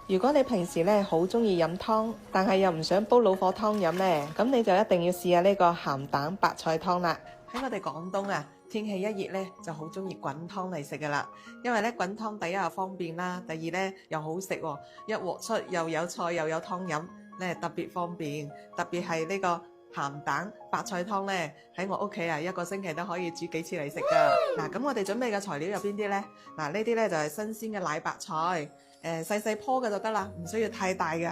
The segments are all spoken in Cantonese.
如果你平時咧好中意飲湯，但係又唔想煲老火湯飲咧，咁你就一定要試下呢個鹹蛋白菜湯啦。喺我哋廣東啊，天氣一熱咧就好中意滾湯嚟食噶啦。因為咧滾湯第一又方便啦，第二咧又好食喎，一鍋出又有菜又有湯飲咧，特別方便。特別係呢個鹹蛋白菜湯咧，喺我屋企啊，一個星期都可以煮幾次嚟食噶。嗱，咁我哋準備嘅材料有邊啲呢？嗱，呢啲咧就係新鮮嘅奶白菜。細細棵嘅就得啦，唔需要太大嘅。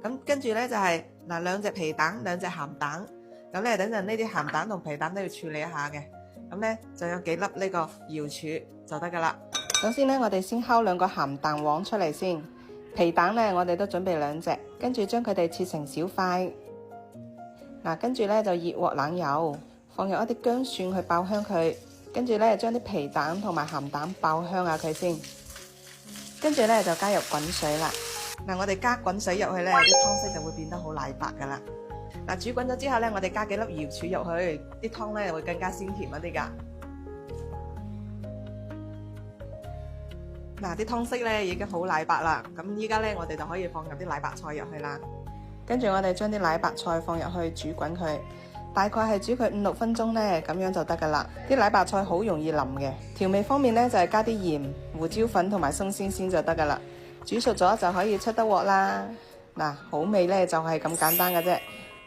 咁跟住咧就係兩隻皮蛋，兩隻鹹蛋。咁咧等陣呢啲鹹蛋同皮蛋都要處理一下嘅。咁咧就有幾粒呢個瑤柱就得噶啦。首先咧，我哋先敲兩個鹹蛋黃出嚟先。皮蛋咧，我哋都準備兩隻，跟住將佢哋切成小塊。跟住咧就熱鑊冷油，放入一啲薑蒜去爆香佢。跟住咧將啲皮蛋同埋鹹蛋爆香下佢先。跟住咧就加入滾水啦。我哋加滾水入去咧，啲湯色就會變得好奶白噶啦。煮滾咗之後咧，我哋加幾粒瑤柱入去，啲湯咧會更加鮮甜一啲噶。啲湯色咧已經好奶白啦。咁依家咧我哋就可以放入啲奶白菜入去啦。跟住我哋將啲奶白菜放入去煮滾佢。大概係煮佢5-6分鐘咧，咁樣就得噶啦。啲奶白菜好容易腍嘅。調味方面咧就係加啲鹽、胡椒粉同埋生鮮鮮就得噶啦。煮熟咗就可以出得鑊啦。好味咧就係咁簡單嘅啫。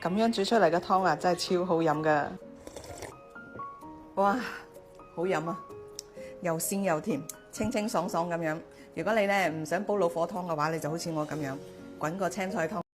咁樣煮出嚟嘅湯啊，真係超好飲噶。哇，好飲啊！又鮮又甜，清清爽爽咁樣。如果你咧唔想煲老火湯嘅話，你就好似我咁樣滾個青菜湯。